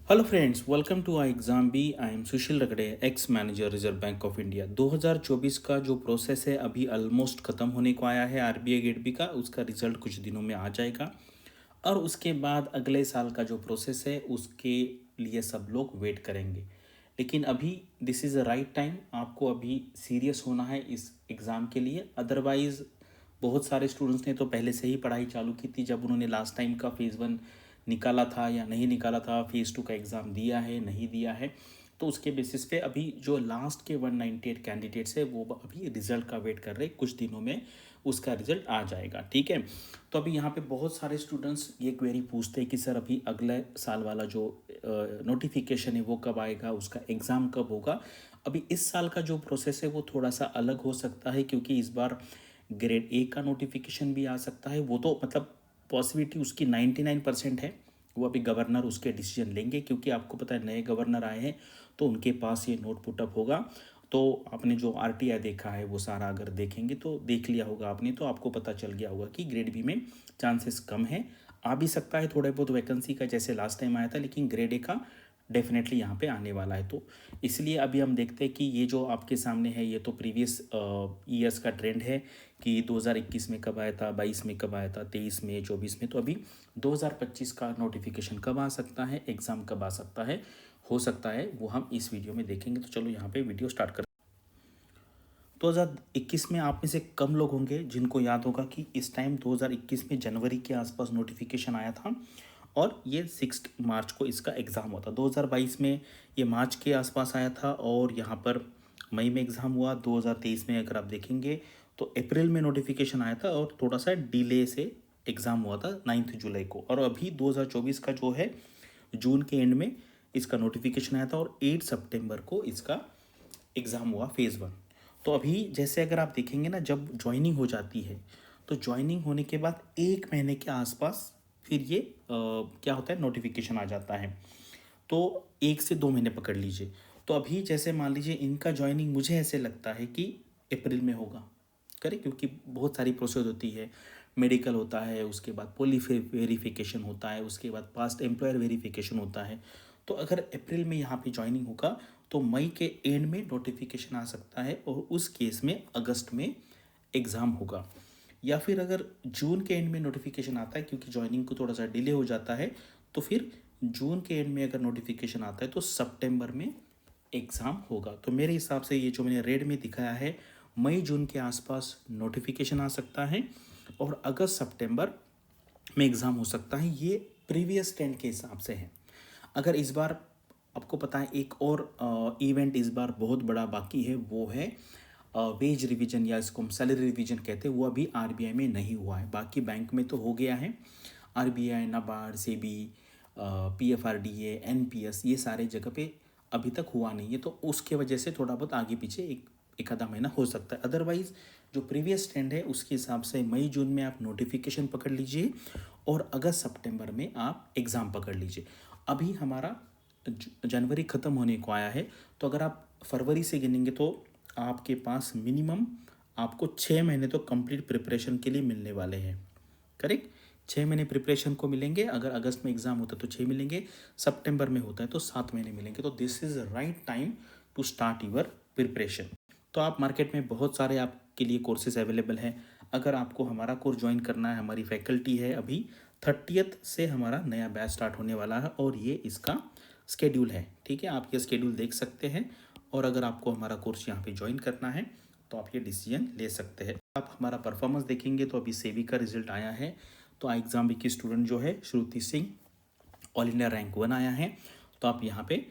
Hello friends, welcome to I exam B. I am Sushil Ragade, ex manager Reserve Bank of India. 2024 का जो process है अभी almost ख़त्म होने को आया है। आरबीआई गेट बी का उसका रिजल्ट कुछ दिनों में आ जाएगा और उसके बाद अगले साल का जो प्रोसेस है उसके लिए सब लोग वेट करेंगे। लेकिन अभी this is the right time, आपको अभी सीरियस होना है इस एग्ज़ाम के लिए। अदरवाइज़ बहुत सारे स्टूडेंट्स ने तो पहले से ही पढ़ाई चालू की थी जब उन्होंने लास्ट टाइम का फेज़ 1 निकाला था या नहीं निकाला था, फेज़ 2 का एग्ज़ाम दिया है नहीं दिया है। तो उसके बेसिस पे अभी जो लास्ट के 198 कैंडिडेट्स है वो अभी रिजल्ट का वेट कर रहे हैं। कुछ दिनों में उसका रिजल्ट आ जाएगा, ठीक है। तो अभी यहाँ पे बहुत सारे स्टूडेंट्स ये क्वेरी पूछते हैं कि सर अभी अगले साल वाला जो नोटिफिकेशन है वो कब आएगा, उसका एग्ज़ाम कब होगा। अभी इस साल का जो प्रोसेस है वो थोड़ा सा अलग हो सकता है क्योंकि इस बार ग्रेड ए का नोटिफिकेशन भी आ सकता है। वो तो मतलब पॉसिबिलिटी उसकी 99% है। वो अभी गवर्नर उसके डिसीजन लेंगे क्योंकि आपको पता है नए गवर्नर आए हैं तो उनके पास ये नोट पुटअप होगा। तो आपने जो आरटीआई देखा है वो सारा अगर देखेंगे तो देख लिया होगा आपने, तो आपको पता चल गया होगा कि ग्रेड बी में चांसेस कम है। आ भी सकता है थोड़े बहुत वैकेंसी का जैसे लास्ट टाइम आया था, लेकिन ग्रेड ए का डेफिनेटली यहाँ पे आने वाला है। तो इसलिए अभी हम देखते हैं कि ये जो आपके सामने है ये तो प्रीवियस ईयर्स का ट्रेंड है कि 2021 में कब आया था, 22 में कब आया था, 23 में, 24 में। तो अभी 2025 का नोटिफिकेशन कब आ सकता है, एग्ज़ाम कब आ सकता है, हो सकता है वो हम इस वीडियो में देखेंगे। तो चलो यहाँ पे वीडियो स्टार्ट कर। 2021 में आप में से कम लोग होंगे जिनको याद होगा कि इस टाइम 2021 में जनवरी के आसपास नोटिफिकेशन आया था और ये 6 मार्च को इसका एग्ज़ाम हुआ था। 2022 में ये मार्च के आसपास आया था और यहाँ पर मई में एग्ज़ाम हुआ। 2023 में अगर आप देखेंगे तो अप्रैल में नोटिफिकेशन आया था और थोड़ा सा डिले से एग्ज़ाम हुआ था 9 जुलाई को। और अभी 2024 का जो है जून के एंड में इसका नोटिफिकेशन आया था और 8 सितंबर को इसका एग्ज़ाम हुआ फेज़ 1। तो अभी जैसे अगर आप देखेंगे ना, जब ज्वाइनिंग हो जाती है तो ज्वाइनिंग होने के बाद 1 महीने के आसपास फिर ये क्या होता है, नोटिफिकेशन आ जाता है। तो 1 से 2 महीने पकड़ लीजिए। तो अभी जैसे मान लीजिए इनका ज्वाइनिंग मुझे ऐसे लगता है कि अप्रैल में होगा, करें, क्योंकि बहुत सारी प्रोसेस होती है। मेडिकल होता है, उसके बाद पुलिस वेरिफिकेशन होता है, उसके बाद पास्ट एम्प्लॉयर वेरिफिकेशन होता है। तो अगर अप्रैल में यहाँ पे ज्वाइनिंग होगा तो मई के एंड में नोटिफिकेशन आ सकता है और उस केस में अगस्त में एग्ज़ाम होगा। या फिर अगर जून के एंड में नोटिफिकेशन आता है क्योंकि ज्वाइनिंग को थोड़ा सा डिले हो जाता है, तो फिर जून के एंड में अगर नोटिफिकेशन आता है तो सितंबर में एग्ज़ाम होगा। तो मेरे हिसाब से ये जो मैंने रेड में दिखाया है, मई जून के आसपास नोटिफिकेशन आ सकता है और अगस्त सितंबर में एग्ज़ाम हो सकता है। ये प्रीवियस ट्रेंड के हिसाब से है। अगर इस बार आपको पता है एक और इवेंट इस बार बहुत बड़ा बाकी है, वो है वेज रिवीजन या इसको हम सैलरी रिवीजन कहते हैं। वो अभी आरबीआई में नहीं हुआ है, बाकी बैंक में तो हो गया है। RBI, NABARD, SEBI, PFRDA, NPS, ये सारे जगह पे अभी तक हुआ नहीं है। तो उसके वजह से थोड़ा बहुत आगे पीछे एक आधा महीना हो सकता है। अदरवाइज़ जो प्रीवियस ट्रेंड है उसके हिसाब से मई जून में आप नोटिफिकेशन पकड़ लीजिए और अगस्त सितंबर में आप एग्ज़ाम पकड़ लीजिए। अभी हमारा जनवरी ख़त्म होने को आया है, तो अगर आप फरवरी से गिनेंगे तो आपके पास मिनिमम आपको 6 महीने तो कंप्लीट प्रिपरेशन के लिए मिलने वाले हैं, करेक्ट। 6 महीने प्रिपरेशन को मिलेंगे। अगर अगस्त में एग्ज़ाम होता है तो 6 मिलेंगे, सितंबर में होता है तो 7 महीने मिलेंगे। तो this is right time to start your preparation. तो आप मार्केट में बहुत सारे आपके लिए कोर्सेज अवेलेबल हैं। अगर आपको हमारा कोर्स ज्वाइन करना है, हमारी फैकल्टी है, अभी 30th से हमारा नया बैच स्टार्ट होने वाला है और ये इसका स्केड्यूल है, ठीक है। आप ये स्केड्यूल देख सकते हैं और अगर आपको हमारा कोर्स यहाँ पे ज्वाइन करना है तो आप ये डिसीजन ले सकते हैं। आप हमारा परफॉर्मेंस देखेंगे तो अभी सेबी का रिजल्ट आया है। तो एग्ज़ाम की स्टूडेंट जो है श्रुति सिंह, ऑल इंडिया रैंक 1 आया है। तो आप यहाँ पे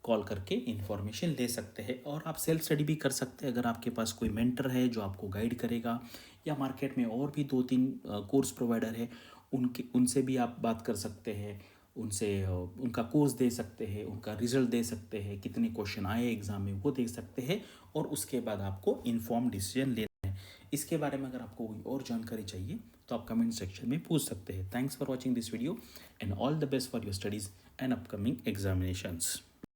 कॉल करके इन्फॉर्मेशन ले सकते हैं और आप सेल्फ स्टडी भी कर सकते हैं। अगर आपके पास कोई मेंटर है जो आपको गाइड करेगा, या मार्केट में और भी 2-3 कोर्स प्रोवाइडर है, उनसे भी आप बात कर सकते हैं। उनसे उनका कोर्स दे सकते हैं, उनका रिजल्ट दे सकते हैं, कितने क्वेश्चन आए एग्ज़ाम में वो देख सकते हैं और उसके बाद आपको इन्फॉर्म डिसीजन लेना है। इसके बारे में अगर आपको कोई और जानकारी चाहिए तो आप कमेंट सेक्शन में पूछ सकते हैं। Thanks for watching this video and all the best for your studies and upcoming examinations.